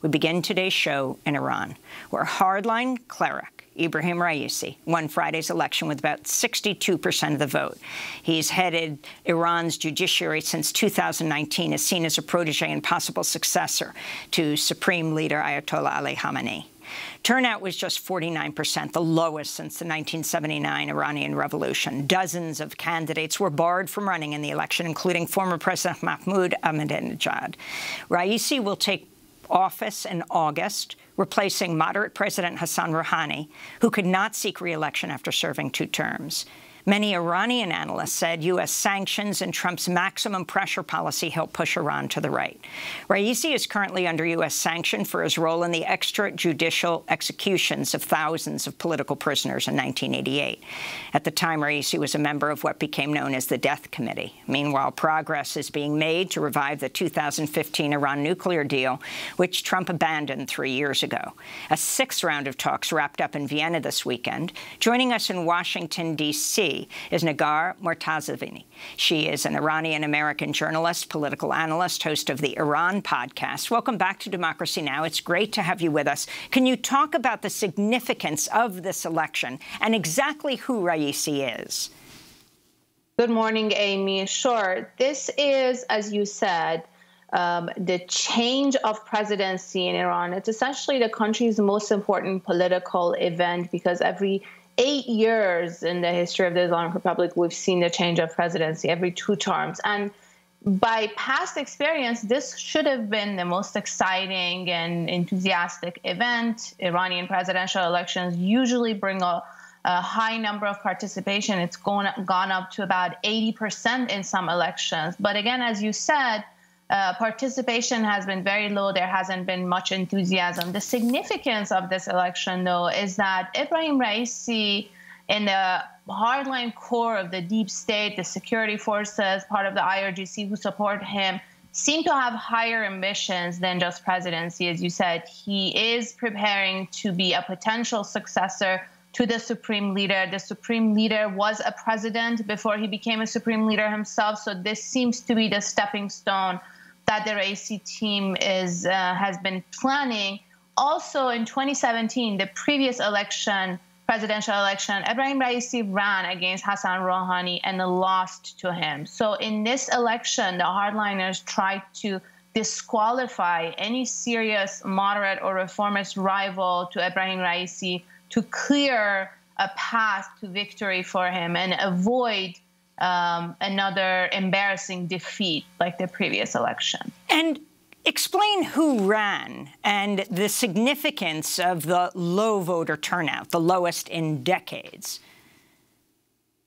We begin today's show in Iran, where hardline cleric Ebrahim Raisi won Friday's election with about 62% of the vote. He's headed Iran's judiciary since 2019, is seen as a protégé and possible successor to Supreme Leader Ayatollah Ali Khamenei. Turnout was just 49%, the lowest since the 1979 Iranian Revolution. Dozens of candidates were barred from running in the election, including former President Mahmoud Ahmadinejad. Raisi will take office in August, replacing moderate President Hassan Rouhani, who could not seek re-election after serving 2 terms. Many Iranian analysts said U.S. sanctions and Trump's maximum pressure policy helped push Iran to the right. Raisi is currently under U.S. sanction for his role in the extrajudicial executions of thousands of political prisoners in 1988. At the time, Raisi was a member of what became known as the Death Committee. Meanwhile, progress is being made to revive the 2015 Iran nuclear deal, which Trump abandoned 3 years ago. A 6th round of talks wrapped up in Vienna this weekend. Joining us in Washington, D.C., is Nega Mortazavi. She is an Iranian American journalist, political analyst, host of the Iran podcast. Welcome back to Democracy Now! It's great to have you with us. Can you talk about the significance of this election and exactly who Raisi is? Good morning, Amy. Sure. This is, as you said, the change of presidency in Iran. It's essentially the country's most important political event because every 8 years in the history of the Islamic Republic, we've seen the change of presidency every 2 terms. And by past experience, this should have been the most exciting and enthusiastic event. Iranian presidential elections usually bring a high number of participation. It's gone up to about 80% in some elections. But again, as you said, participation has been very low. There hasn't been much enthusiasm. The significance of this election, though, is that Ebrahim Raisi, in the hardline core of the deep state, the security forces, part of the IRGC who support him, seem to have higher ambitions than just presidency. As you said, he is preparing to be a potential successor to the Supreme Leader. The Supreme Leader was a president before he became a Supreme Leader himself, so this seems to be the stepping stone that the Raisi team has been planning. Also, in 2017, the previous election, presidential election, Ebrahim Raisi ran against Hassan Rouhani and lost to him. So in this election, the hardliners tried to disqualify any serious moderate or reformist rival to Ebrahim Raisi to clear a path to victory for him and avoid another embarrassing defeat like the previous election. And explain who ran and the significance of the low voter turnout, the lowest in decades.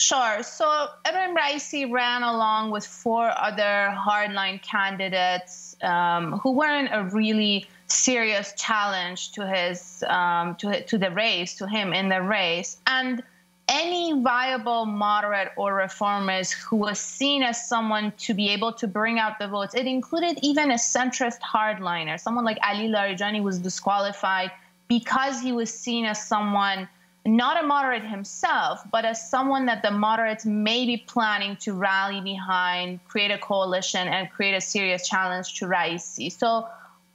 Sure. So Ebrahim Raisi ran along with 4 other hardline candidates who weren't a really serious challenge to his to the race, to him in the race. And any viable moderate or reformist who was seen as someone to be able to bring out the votes, it included even a centrist hardliner, someone like Ali Larijani was disqualified because he was seen as someone, not a moderate himself, but as someone that the moderates may be planning to rally behind, create a coalition, and create a serious challenge to Raisi. So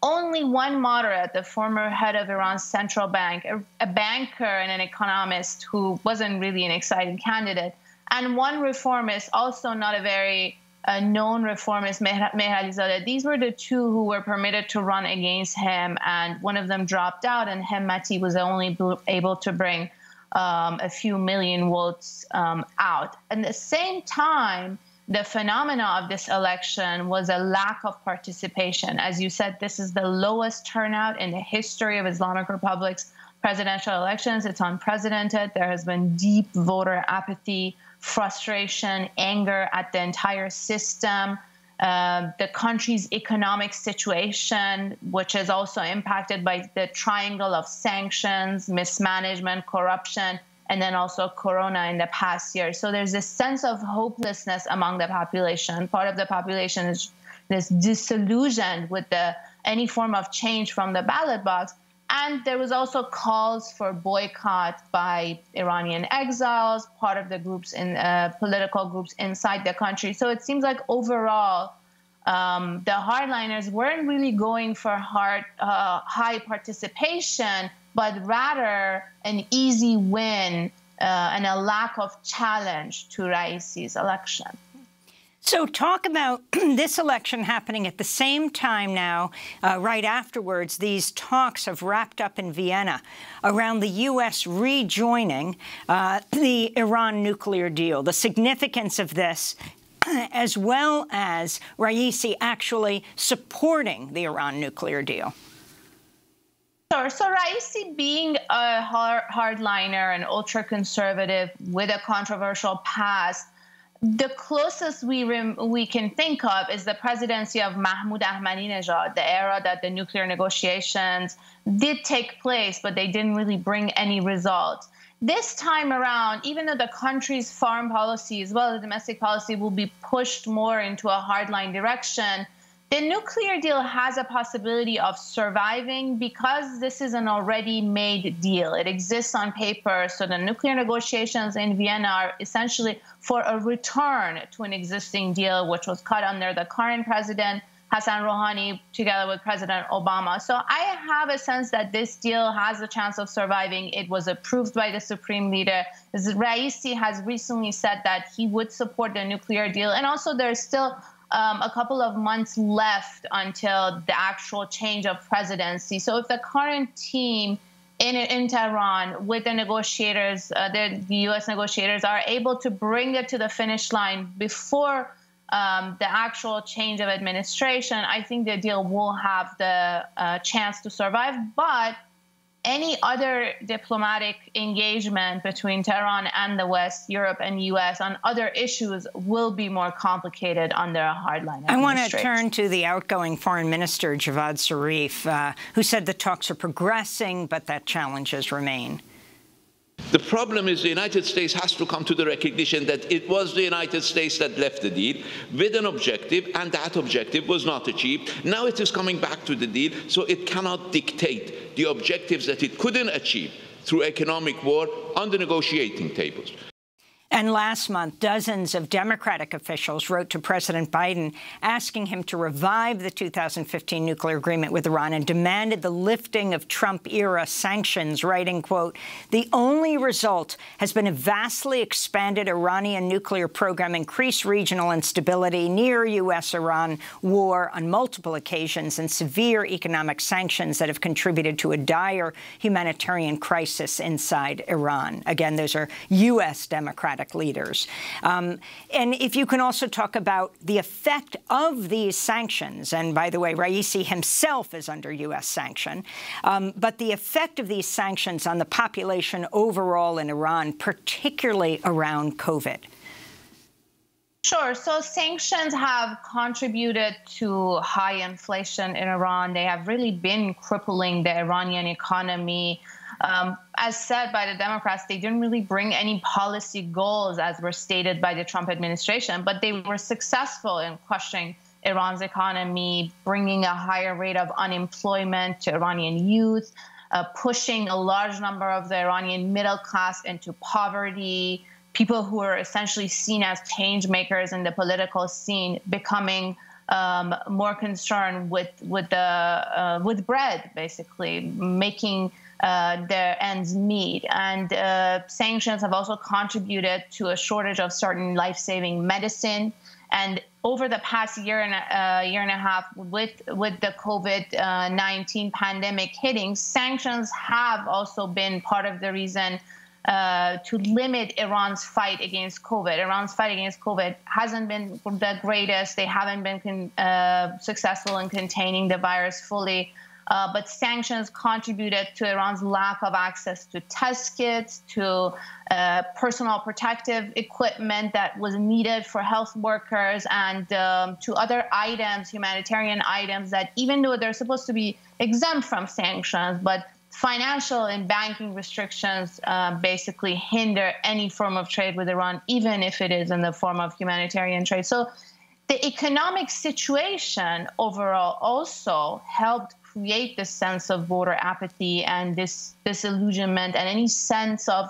only one moderate, the former head of Iran's central bank, a banker and an economist who wasn't really an exciting candidate, and one reformist, also not a very known reformist, Mehralizadeh. These were the 2 who were permitted to run against him, and one of them dropped out, and Hemmati was only able to bring a few million votes out. At the same time, the phenomena of this election was a lack of participation. As you said, this is the lowest turnout in the history of Islamic Republic's presidential elections. It's unprecedented. There has been deep voter apathy, frustration, anger at the entire system. The country's economic situation, which is also impacted by the triangle of sanctions, mismanagement, corruption, and then also Corona in the past year. So there's this sense of hopelessness among the population. Part of the population is disillusioned with any form of change from the ballot box. And there was also calls for boycott by Iranian exiles, part of the groups in political groups inside the country. So it seems like overall, the hardliners weren't really going for high participation, but rather an easy win and a lack of challenge to Raisi's election. So talk about this election happening at the same time now, right afterwards. These talks have wrapped up in Vienna around the U.S. rejoining the Iran nuclear deal, the significance of this, as well as Raisi actually supporting the Iran nuclear deal. Sure. So Raisi, being a hardliner and ultra-conservative with a controversial past, the closest we can think of is the presidency of Mahmoud Ahmadinejad, the era that the nuclear negotiations did take place, but they didn't really bring any results. This time around, even though the country's foreign policy as well as domestic policy will be pushed more into a hardline direction, the nuclear deal has a possibility of surviving because this is an already made deal. It exists on paper. So the nuclear negotiations in Vienna are essentially for a return to an existing deal, which was cut under the current president, Hassan Rouhani, together with President Obama. So I have a sense that this deal has a chance of surviving. It was approved by the Supreme Leader. Raisi has recently said that he would support the nuclear deal. And also there's still a couple of months left until the actual change of presidency. So if the current team in Tehran with the negotiators, the U.S. negotiators, are able to bring it to the finish line before the actual change of administration, I think the deal will have the chance to survive. But any other diplomatic engagement between Tehran and the West, Europe and U.S. on other issues will be more complicated under a hardline administration. I want to turn to the outgoing Foreign Minister, Javad Zarif, who said the talks are progressing, but that challenges remain. The problem is the United States has to come to the recognition that it was the United States that left the deal with an objective, and that objective was not achieved. Now it is coming back to the deal, so it cannot dictate the objectives that it couldn't achieve through economic war on the negotiating tables. And last month, dozens of Democratic officials wrote to President Biden asking him to revive the 2015 nuclear agreement with Iran and demanded the lifting of Trump-era sanctions, writing, quote, "The only result has been a vastly expanded Iranian nuclear program, increased regional instability, near U.S.-Iran war on multiple occasions, and severe economic sanctions that have contributed to a dire humanitarian crisis inside Iran." Again, those are U.S. Democratic leaders. And if you can also talk about the effect of these sanctions, and by the way, Raisi himself is under U.S. sanction, but the effect of these sanctions on the population overall in Iran, particularly around COVID. Sure. So sanctions have contributed to high inflation in Iran. They have really been crippling the Iranian economy. As said by the Democrats, they didn't really bring any policy goals as were stated by the Trump administration, but they were successful in crushing Iran's economy, bringing a higher rate of unemployment to Iranian youth, pushing a large number of the Iranian middle class into poverty, people who are essentially seen as change makers in the political scene becoming more concerned with bread, basically, making their ends meet. And sanctions have also contributed to a shortage of certain life-saving medicine. And over the past year and a half, with the COVID-19 pandemic hitting, sanctions have also been part of the reason to limit Iran's fight against COVID. Iran's fight against COVID hasn't been the greatest. They haven't been successful in containing the virus fully. But sanctions contributed to Iran's lack of access to test kits, to personal protective equipment that was needed for health workers, and to other items, humanitarian items, that even though they're supposed to be exempt from sanctions, but financial and banking restrictions basically hinder any form of trade with Iran, even if it is in the form of humanitarian trade. So the economic situation overall also helped create this sense of voter apathy and this disillusionment and any sense of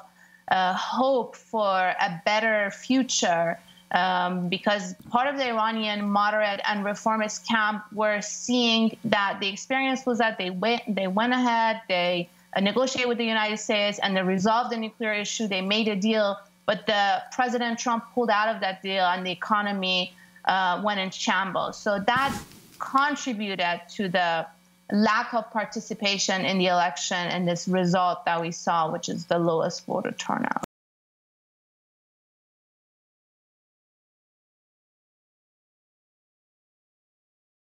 hope for a better future because part of the Iranian moderate and reformist camp were seeing that the experience was that they went ahead, they negotiated with the United States, and they resolved the nuclear issue. They made a deal, but President Trump pulled out of that deal, and the economy went in shambles. So that contributed to the lack of participation in the election and this result that we saw, which is the lowest voter turnout.